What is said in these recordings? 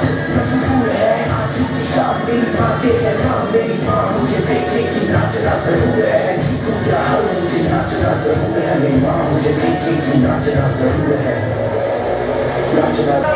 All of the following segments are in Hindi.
मजबूर है आज की शाम मेरी माँ तेरे नाम मेरी माँ मुझे देखेगी नाचना जरूर है जीतूं या हारूं मुझे नाचना जरूर है मेरी माँ मुझे देखेगी नाचना जरूर है नाचना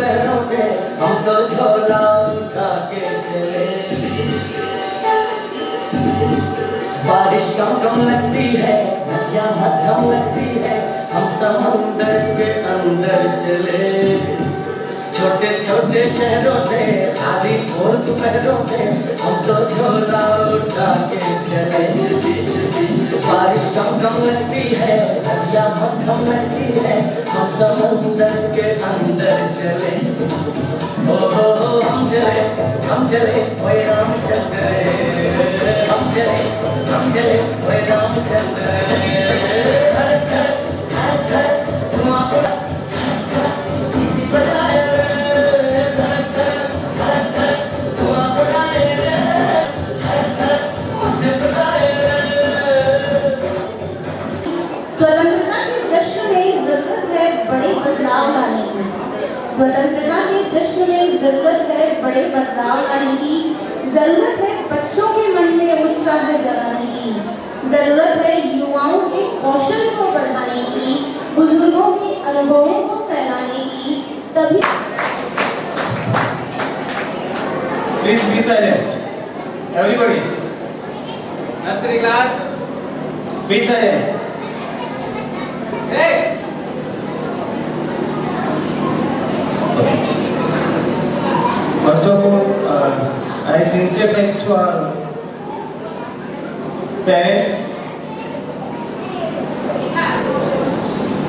पैरों से हम तो झोला उठा के चले। बारिश कम कम लगती है, नदियाँ मध्यम लगती है, हम समंदर के अंदर चले। छोटे छोटे शहरों से खाली भोर दोपहरों से हम तो झोला उठा के चले। बारिश कम कम लगती है, नदियाँ मध्यम लगती है, हम समंदर के अंदर चले। ओ हम चले ओए रामचंद्र, हम चले ओए रामचंद्र। स्वतंत्रता के जश्न में जरूरत है बड़े बदलाव लाने की। स्वतंत्रता के जश्न में जरूरत है बड़े बदलाव लाने की। जरूरत है बच्चों के मन में उत्साह जगाने की। जरूरत है युवाओं के कौशल को बढ़ाने की, बुजुर्गों के अनुभवों को फैलाने की। तभी Please be silent. Everybody. Nursery class. Be silent. Hey. First of all, I sincere thanks to our parents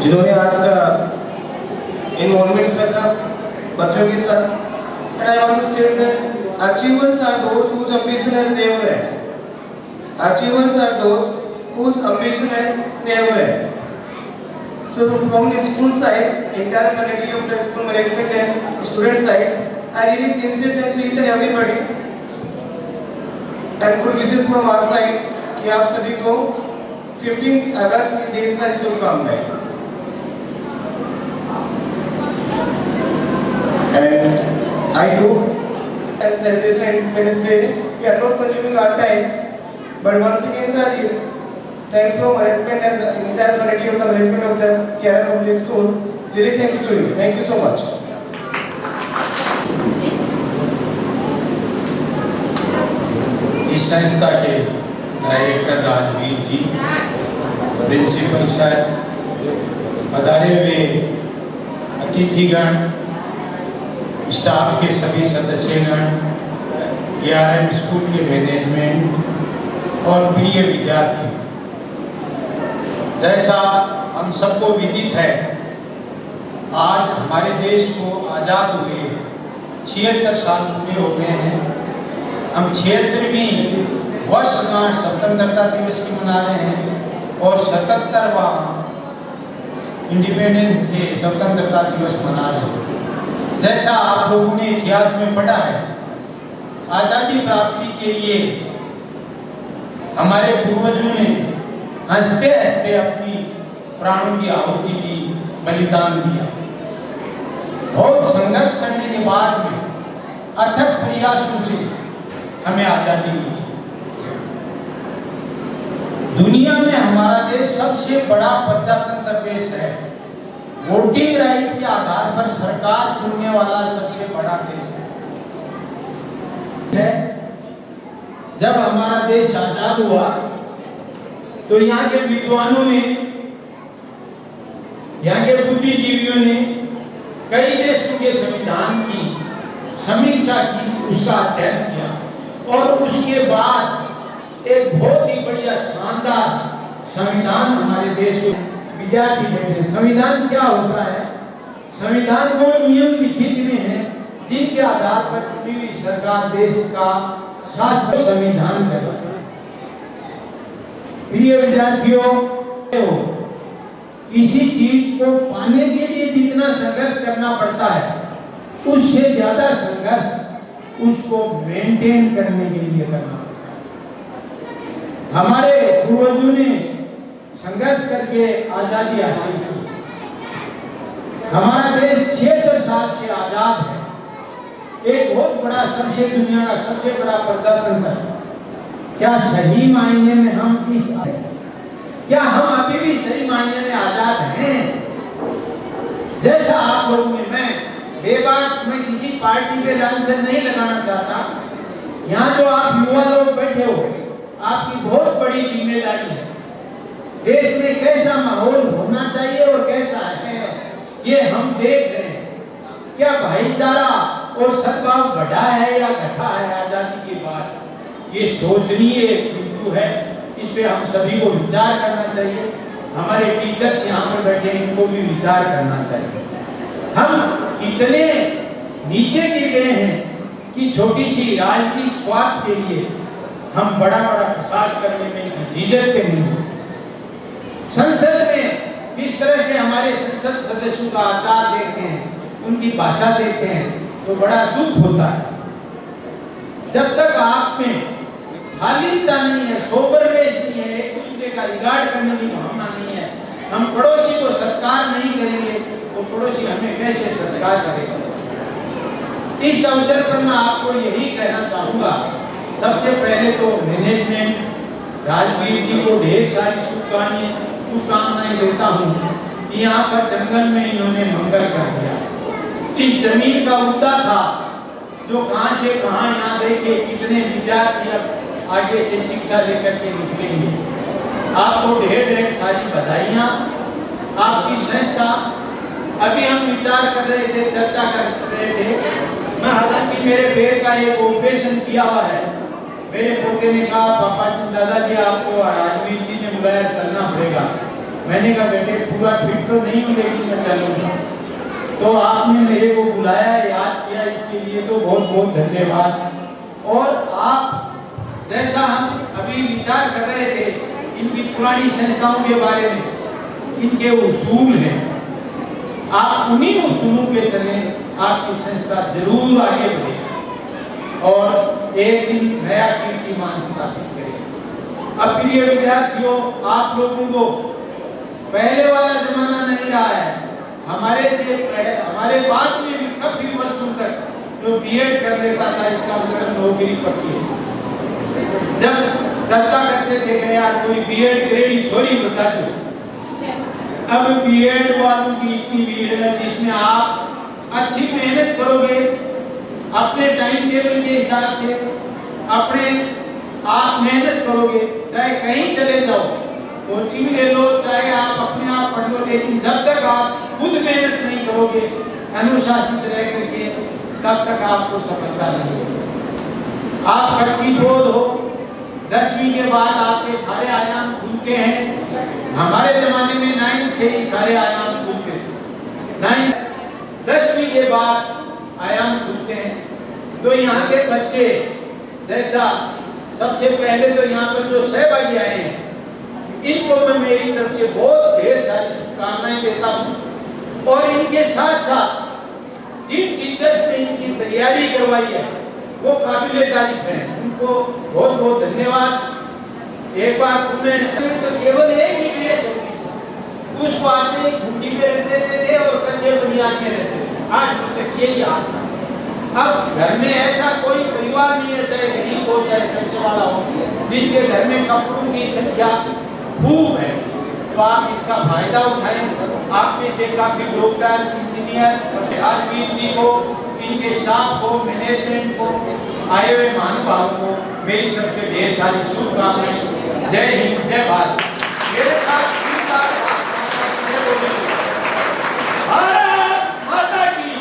जिन्होंने आज का इन्वॉल्वमेंट रखा बच्चों के साथ। And I want to state that achievers are those whose ambition has never end. Achievers are those whose ambition has never end. So from the school side, entire faculty of the school management and student sides, I really sincere thanks to each and everybody. And good wishes from our side कि आप सभी को 15 अगस्त की ढेर सारी शुभकामनाएं। And I hope and celebration and Independence Day, we are not consuming our time, but once again, sir, thanks for management and the entire faculty of the management of the KRM Public School. Really thanks to you. Thank you so much. इस संस्था के डायरेक्टर राजवीर जी, प्रिंसिपल सर, पधारे हुए अतिथिगण, स्टाफ के सभी सदस्यगण, KRM स्कूल के मैनेजमेंट और प्रिय विद्यार्थी, जैसा हम सबको विदित है, आज हमारे देश को आज़ाद हुए 76 साल पूरे हो गए हैं। हम 76वीं वर्षगांठ स्वतंत्रता दिवस की मना रहे हैं और 77वां इंडिपेंडेंस डे स्वतंत्रता दिवस मना रहे हैं। जैसा आप लोगों ने इतिहास में पढ़ा है, आज़ादी प्राप्ति के लिए हमारे पूर्वजों ने हंसते हंसते अपनी प्राणों की आहुति दी, बलिदान दिया। बहुत संघर्ष करने के बाद में अथक प्रयासों से हमें आज़ादी मिली। दुनिया में हमारा देश सबसे बड़ा प्रजातंत्र देश है। वोटिंग राइट के आधार पर सरकार चुनने वाला सबसे बड़ा देश है। जब हमारा देश आजाद हुआ तो यहाँ के विद्वानों ने, यहाँ के बुद्धिजीवियों ने कई देशों के संविधान की समीक्षा की, उसका अध्ययन किया और उसके बाद एक बहुत ही बढ़िया शानदार संविधान हमारे देश में विद्यार्थी बैठे। संविधान क्या होता है? संविधान वो नियम लिखित में है जिनके आधार पर चुनी हुई सरकार देश का शासन संविधान कहलाता है। प्रिय विद्यार्थियों, किसी चीज को पाने के लिए जितना संघर्ष करना पड़ता है, उससे ज्यादा संघर्ष उसको मेंटेन करने के लिए करना पड़ता है। हमारे पूर्वजों ने संघर्ष करके आजादी हासिल की। हमारा देश 76 साल से आजाद है। एक बहुत बड़ा, सबसे दुनिया का सबसे बड़ा प्रजातंत्र। क्या सही मायने में हम क्या हम अभी भी सही मायने में आजाद हैं? जैसा आप लोगों ने, मैं बेबाक मैं किसी पार्टी पे लांछन नहीं लगाना चाहता। यहाँ जो आप युवा लोग बैठे हो, आपकी बहुत बड़ी जिम्मेदारी है। देश में कैसा माहौल होना चाहिए और कैसा है ये हम देख रहे हैं। क्या भाईचारा और सद्भाव बढ़ा है या घटा है आजादी के बाद, ये सोचनीय बिंदु है। इस पे हम सभी को विचार करना चाहिए। हमारे टीचर्स यहाँ पर बैठे हैं, इनको भी विचार करना चाहिए। हम कितने नीचे गिर गए हैं कि छोटी सी राजनीतिक स्वार्थ के लिए हम बड़ा बड़ा प्रसाद करने में झिझकते नहीं। संसद में जिस तरह से हमारे संसद सदस्यों का आचार देखते हैं, उनकी भाषा देखते हैं, तो बड़ा दुख होता है। जब तक आप में शालीनता नहीं है, सोबरनेस नहीं है, एक दूसरे का रिगार्ड करने की भावना नहीं है, हम पड़ोसी को सत्कार नहीं करेंगे तो पड़ोसी हमें कैसे सत्कार करेगा। इस अवसर पर मैं आपको यही कहना चाहूंगा, सबसे पहले तो मैनेजमेंट राजवीर जी को ढेर सारी शुभकामनाएं देता हूँ कि यहाँ पर जंगल में इन्होंने मंगल कर दिया। इस जमीन का मुद्दा था जो कहां से कहां, यहाँ देखिए कितने विद्यार्थी अब आगे से शिक्षा लेकर के निकलेंगे। आपको ढेर ढेर सारी बधाइयाँ। आपकी संस्था, अभी हम विचार कर रहे थे, चर्चा कर रहे थे, मैं हालांकि मेरे पैर का एक ऑपरेशन किया हुआ है। मेरे पोते ने कहा पापा जी, दादाजी आपको राजवीर जी ने बुलाया, चलना पड़ेगा। मैंने कहा बेटे पूरा फिट तो नहीं हूँ लेकिन मैं चलूँगा। तो आपने मेरे को बुलाया, याद किया, इसके लिए तो बहुत बहुत धन्यवाद। और आप जैसा हम अभी विचार कर रहे थे इनकी पुरानी संस्थाओं के बारे में, इनके उसूल हैं, आप उन्हीं उसूलों पे चलें, आपकी संस्था जरूर आगे बढ़े और एक दिन नया कीर्तिमान स्थापित करे। अब प्रिय विद्यार्थियों, आप लोगों को पहले वाला जमाना नहीं रहा है। हमारे बाद में भी काफी वर्षों तक जो बीएड कर लेता था, इसका मतलब नौकरी पक्की है। जब चर्चा करते थे कि यार कोई बीएड ग्रेड छोरी बता दो, अब बीएड वालों की इतनी भीड़ है जिसमें आप अच्छी मेहनत करोगे, अपने टाइम टेबल के हिसाब से अपने आप मेहनत करोगे, चाहे कहीं चले जाओ, कोचिंग ले लो, चाहे आप अपने आप पढ़ लो, लेकिन जब तक आप खुद मेहनत नहीं करोगे, अनुशासित रह करके, तब तक आपको सफलता नहीं होगी। आप कच्ची बोध हो, 10वीं के बाद आपके सारे आयाम खुलते हैं। हमारे जमाने में 9th से ही सारे आयाम खुलते थे। 10वीं के बाद आयाम खुलते हैं। तो यहाँ के बच्चे, जैसा सबसे पहले तो यहाँ पर जो सहभागी आए हैं, इनको मैं मेरी तरफ से बहुत ढेर सारी शुभकामनाएं देता हूँ। और इनके साथ साथ जिन टीचर्स ने इनकी तैयारी करवाई है वो काबिले तारीफ है, उनको बहुत बहुत धन्यवाद। एक बार उन्हें तो केवल एक ही ड्रेस होती थी, उसको आदमी घुंडी में रख देते थे और कच्चे बुनियाद में रखते थे। आज तक यही हाल है। अब घर में ऐसा कोई परिवार नहीं है, चाहे गरीब हो चाहे पैसे वाला हो, जिसके घर में कपड़ों की संख्या खूब है। तो आप इसका फायदा उठाएं। आप में से काफी डॉक्टर्स, इंजीनियर्स, राजवीर जी को, इनके स्टाफ को, मैनेजमेंट को, आए हुए महानुभावों को मेरी तरफ से ढेर सारी शुभकामनाएं। जय हिंद, जय भारत। मेरे साथ भारत माता की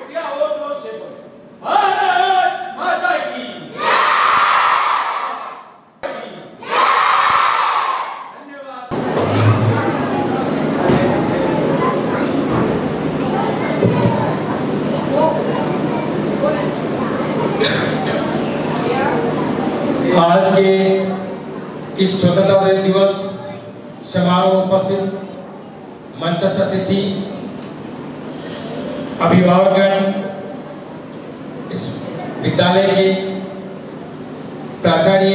क्या हो, जोर से बोलो, भारत माता की। आज के इस स्वतंत्रता दिवस समारोह उपस्थित मंचस्थ अतिथि, अभिभावकगण, इस विद्यालय के प्राचार्य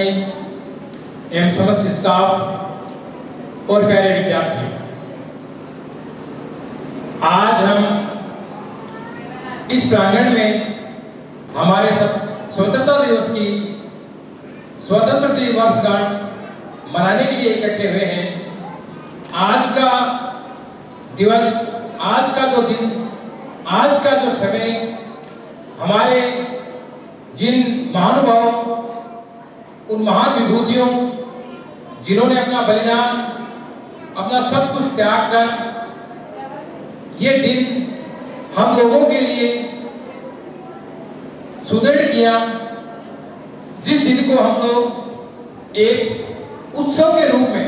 एवं समस्त स्टाफ और प्यारे विद्यार्थी, आज हम इस प्रांगण में हमारे स्वतंत्रता दिवस की स्वतंत्रता वर्षगांठ मनाने के लिए इकट्ठे हुए हैं। आज का दिवस, आज का जो दिन आज का जो समय हमारे जिन महानुभावों, उन महान विभूतियों जिन्होंने अपना बलिदान, अपना सब कुछ त्याग कर ये दिन हम लोगों के लिए सुदृढ़ किया, जिस दिन को हम लोग एक उत्सव के रूप में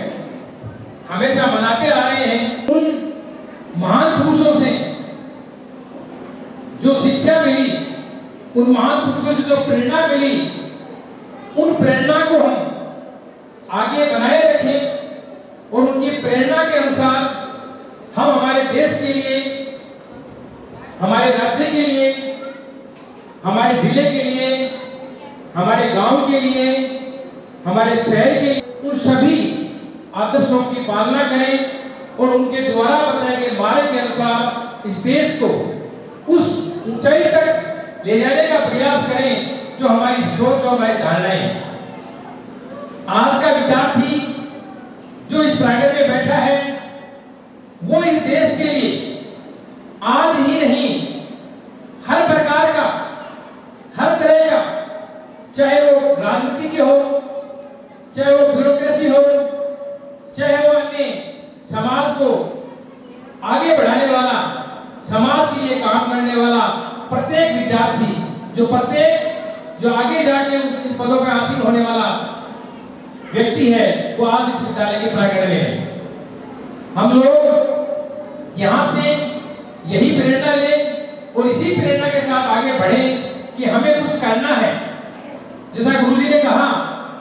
हमेशा मनाते आ रहे हैं, उन महान पुरुषों से जो शिक्षा मिली, उन महान पुरुषों से जो प्रेरणा मिली, उन प्रेरणा को हम आगे बनाए रखें और उनकी प्रेरणा के अनुसार हम हमारे देश के लिए, हमारे राज्य के लिए, हमारे जिले के लिए, हमारे गांव के लिए, हमारे शहर के लिए, उन सभी आदर्शों की पालना करें और उनके द्वारा बताए गए मार्ग के अनुसार इस देश को उस ऊंचाई तक ले जाने का प्रयास करें जो हमारी सोच और हमारी धारणाएं। आज का विद्यार्थी जो इस प्रांगण में बैठा है, वो इस देश के लिए आज ही नहीं, हर प्रकार का, हर तरह का, चाहे वो राजनीति की हो, चाहे वो ब्यूरोक्रेसी हो, चाहे वो अन्य समाज को आगे बढ़ाने वाला, समाज के लिए काम करने वाला प्रत्येक विद्यार्थी जो आगे जाके उन पदों पर हासिल होने वाला व्यक्ति है, वो आज इस विद्यालय के प्रांगण में है। हम लोग यहाँ से यही प्रेरणा लें और इसी प्रेरणा के साथ आगे बढ़ें कि हमें कुछ करना है। जैसा गुरुजी ने कहा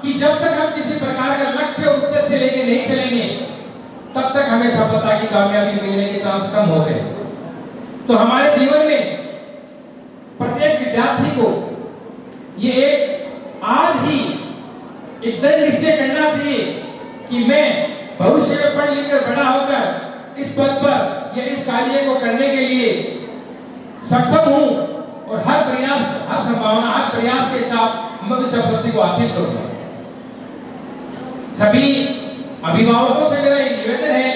कि जब तक हम किसी प्रकार का लक्ष्य और उद्देश्य लेके नहीं चलेंगे, तब तक हमें सफलता की कामयाबी मिलने के चांस कम हो गए। तो हमारे जीवन में प्रत्येक विद्यार्थी को ये आज ही एक दृढ़ निश्चय करना चाहिए कि मैं भविष्य में पढ़ लिख कर बड़ा होकर इस पद पर या इस कार्य को करने के लिए सक्षम हूं और हर प्रयास, हर संभावना, हर प्रयास के साथ मैं उस उपलब्धि को हासिल करूंगा। सभी अभिभावकों से मेरा निवेदन है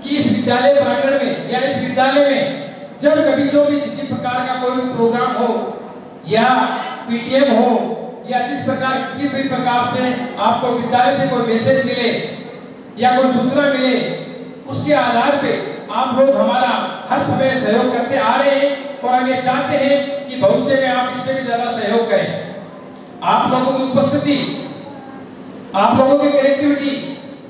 कि इस विद्यालय प्रांगण में या इस विद्यालय में जब कभी जो भी किसी प्रकार का कोई प्रोग्राम हो या पीटीएम हो या जिस प्रकार किसी भी प्रकार से आपको विद्यालय से कोई मैसेज मिले या कोई सूचना मिले, उसके आधार पे आप लोग हमारा हर समय सहयोग करते आ रहे हैं और आगे चाहते हैं कि भविष्य में आप इससे भी ज्यादा सहयोग करें। आप लोगों की उपस्थिति, आप लोगों की कनेक्टिविटी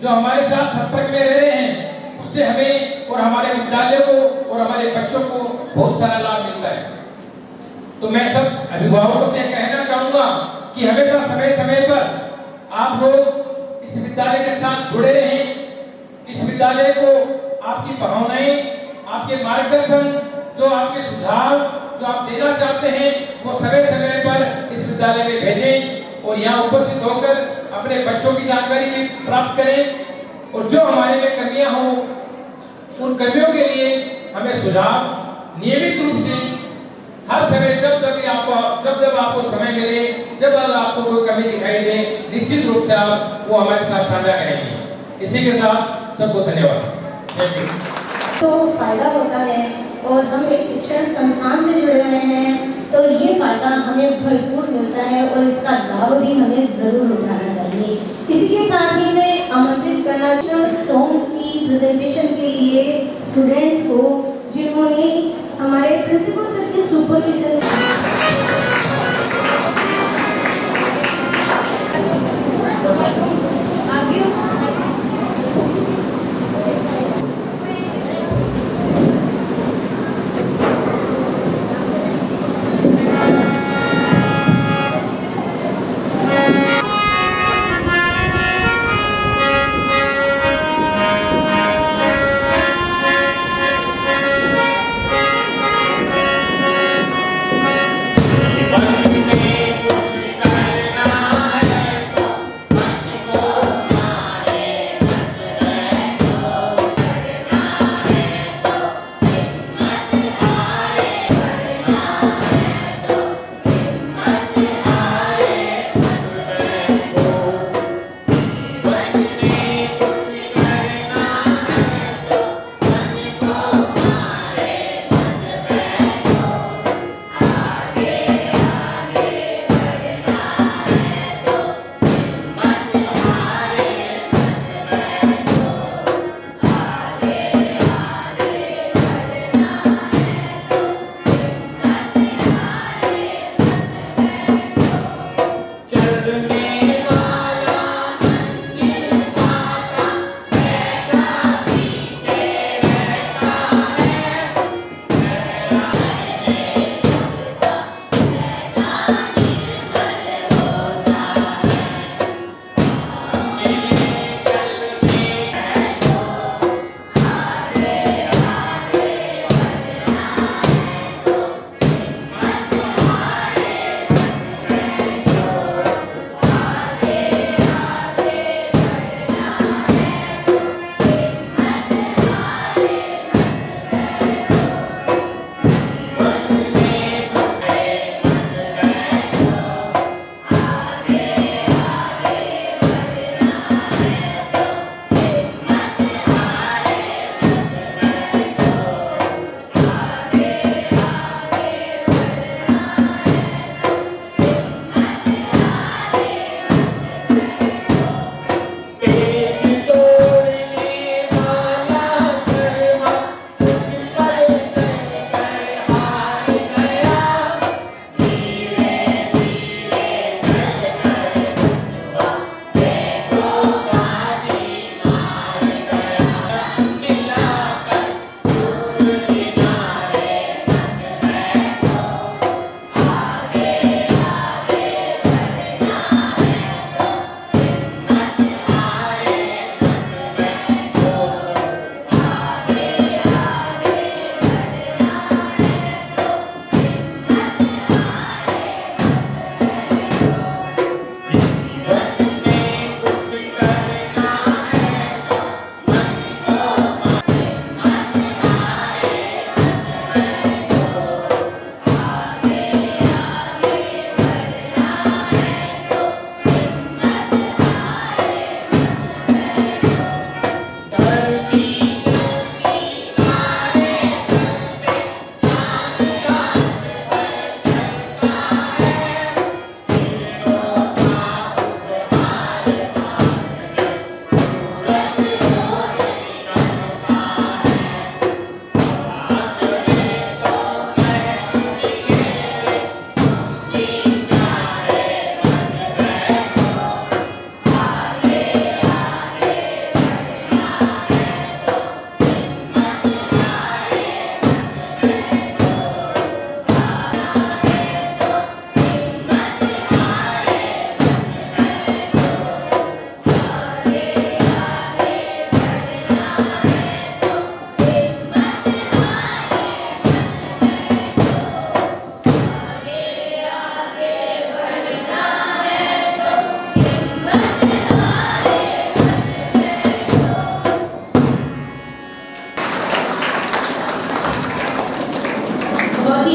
जो हमारे साथ संपर्क में रह रहे हैं, उससे हमें और हमारे विद्यालय को और हमारे बच्चों को बहुत सारा लाभ मिलता है। तो मैं सब अभिभावकों से कहना चाहूंगा कि हमेशा समय समय पर आप लोग इस विद्यालय के साथ जुड़े रहें। इस विद्यालय को आपकी भावनाएं, आपके मार्गदर्शन, जो आपके सुझाव जो आप देना चाहते हैं, वो समय समय पर इस विद्यालय में भेजें और यहाँ उपस्थित होकर अपने बच्चों की जानकारी भी प्राप्त करें और जो हमारे में कमियां हो, उन कमियों के लिए हमें सुझाव नियमित रूप से हर समय जब जब आपको समय मिले, जब आपको कोई कमी दिखाई दे, निश्चित रूप से आप वो हमारे साथ साझा करेंगे। इसी के साथ सबको धन्यवाद। Thank you. तो फायदा होता है और हम एक शिक्षण संस्थान से जुड़े हुए हैं, तो ये फायदा हमें भरपूर मिलता है और इसका लाभ भी हमें जरूर उठाना चाहिए। इसी के साथ ही मैं आमंत्रित करना चाहूँ सॉन्ग की प्रेजेंटेशन के लिए स्टूडेंट्स को, जिन्होंने हमारे प्रिंसिपल सर के सुपरविजन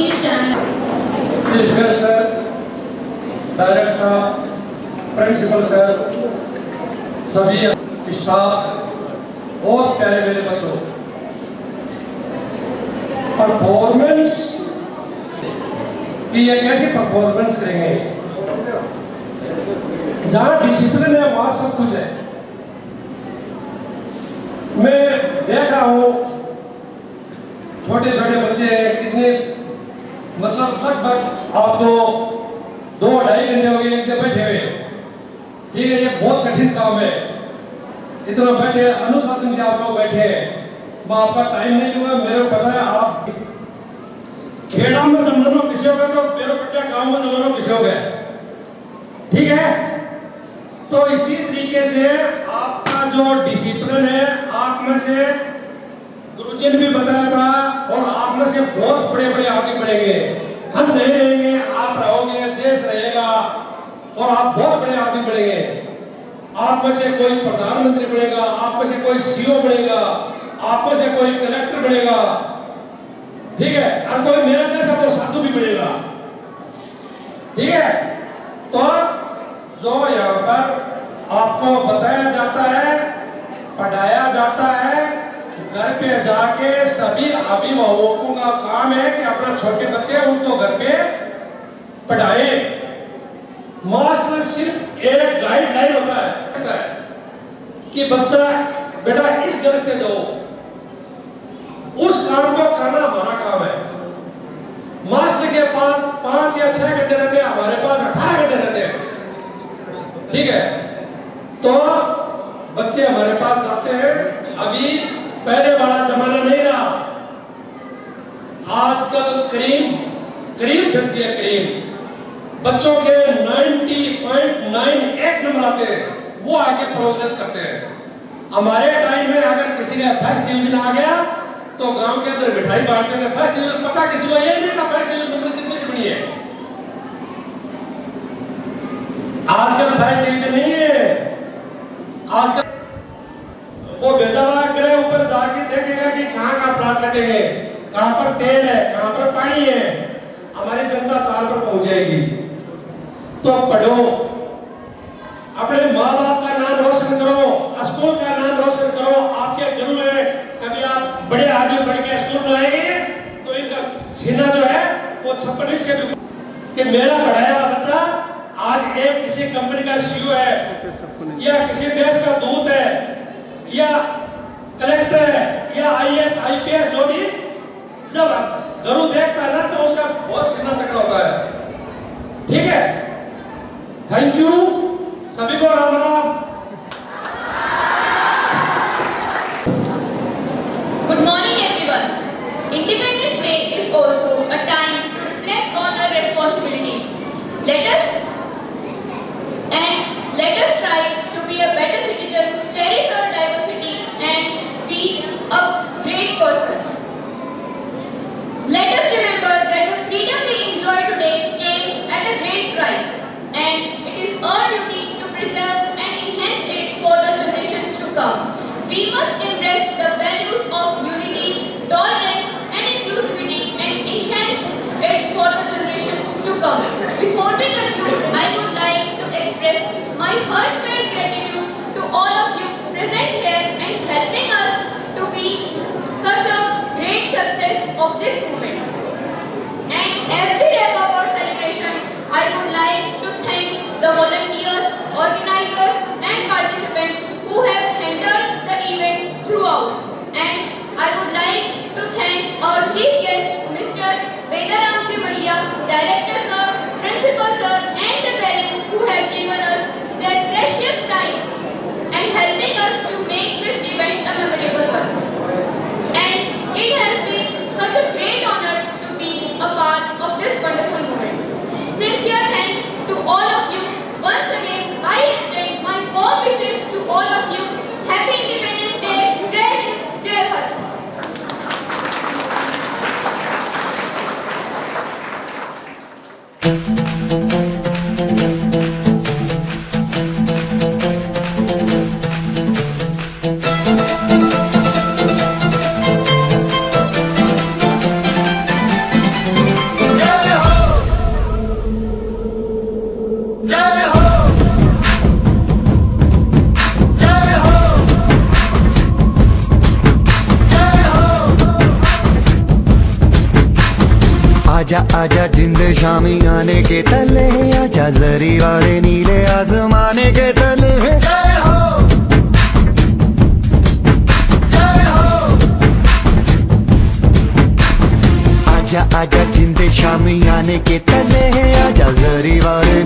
वीर चंद। चीफ गेस्ट सर, डायरेक्टर साहब, प्रिंसिपल सर, सभी स्टाफ और प्यारे मेरे बच्चों, परफॉर्मेंस की एक ऐसी परफॉर्मेंस करेंगे जहां डिसिप्लिन है वहां सब कुछ है। मैं देख रहा हूं छोटे छोटे बच्चे हैं, कितने मतलब लगभग आपको 2-2.5 घंटे हो गए एक जगह बैठे हुए। ठीक है, ये बहुत कठिन काम है, इतना बैठे अनुशासन से आप लोग बैठे हैं। मैं आपका टाइम नहीं लूंगा, मेरे को पता है आप खेड़ा में जमानो किसी हो गए तो मेरे बच्चा गांव में जमानो किसी हो गए। ठीक है, तो इसी तरीके से आपका जो डिसिप्लिन है, आप में से गुरुजी ने भी बताया था और आप में से बहुत बड़े बड़े आगे बढ़ेंगे। हम नहीं रहेंगे, आप रहोगे, देश रहेगा और आप बहुत बड़े आगे बढ़ेंगे। आप में से कोई प्रधानमंत्री बनेगा, आप में से कोई सीओ बनेगा, आप में से कोई कलेक्टर बनेगा। ठीक है, और कोई मेरा जैसा वो साधु भी बनेगा। ठीक है, तो जो यहाँ पर आपको बताया जाता है, पढ़ाया जाता है, घर पे जाके सभी अभिभावकों का काम है कि अपना छोटे बच्चे उनको घर पे पढ़ाए। मास्टर सिर्फ एक गाइडलाइन होता है कि बच्चा बेटा इस घर से जाओ, उस काम को करना हमारा काम है। मास्टर के पास 5 या 6 घंटे रहते हैं, हमारे पास 18 घंटे रहते हैं। ठीक है, तो बच्चे हमारे पास जाते हैं। अभी पहले वाला जमाना नहीं रहा, आजकल करीब चलती है करीब। बच्चों के 90.98 नंबर आते हैं, वो आगे प्रोग्रेस करते हैं। हमारे टाइम में अगर किसी का फर्स्ट डिवीजन आ गया तो गांव के अंदर मिठाई बांटते थे। फर्स्ट डिवीजन पता किसी को ये नहीं था फर्स्ट डिवीजन नंबर कितने से बनी है। आजकल फर्स्ट डिवीजन नहीं है, आजकल वो बेचारा ग्रह ऊपर जाके देखेगा कि कहाँ कहाँ प्लांट कटेंगे, कहाँ पर तेल है, कहाँ पर पानी है। हमारी जनता चाल पर पहुंच जाएगी। तो पढ़ो, अपने माँ बाप का नाम रोशन करो, स्कूल का नाम रोशन करो। आपके गुरु है, कभी आप बड़े आदमी पढ़ के स्कूल में आएंगे तो इनका सीना जो है वो 56 से भी कि मेरा पढ़ाया हुआ बच्चा आज एक किसी कंपनी का सीईओ है या किसी देश का दूत है या कलेक्टर है या आईएएस आईपीएस जो भी, जब गुरु देखता है ना तो उसका बहुत सीना तकड़ा होता है। ठीक है, थैंक यू, सभी को Ram Ram. Good morning everyone. Independence Day is also a time to reflect on our responsibilities. Let us try to be a better citizen, cherish our diversity and be a great person. Let us remember that the freedom we enjoy today came at a great price, and it is our duty to preserve and enhance it for the generations to come. We must embrace the values of unity, tolerance and inclusivity and enhance it for the generations to come. Before we conclude, I would like to express my heartfelt gratitude to all of you present here and helping us to be such a great success of this movement. And as we wrap up our celebration, I would like to thank the volunteers, organizers and participants who have handled the event throughout. And I would like to thank our chief guest, Mr. Vedaramji Bhaiya, Director Sir, Principal Sir and the parents who have given us their precious time and helping us to make this event a memorable one. And it has been such a great honor to be a part of this wonderful moment. Sincere thanks to all of you. Once again, I extend my warm wishes to all of you. Happy Independence Day. Jai Hind, Jai Bharat. आजा आजा जिंद शामी आने के तले, आजा जरी वाले नीले आसमाने के तले। जय हो जय हो। आजा आजा जिंद शामी आने के तले, आजा जरी वाले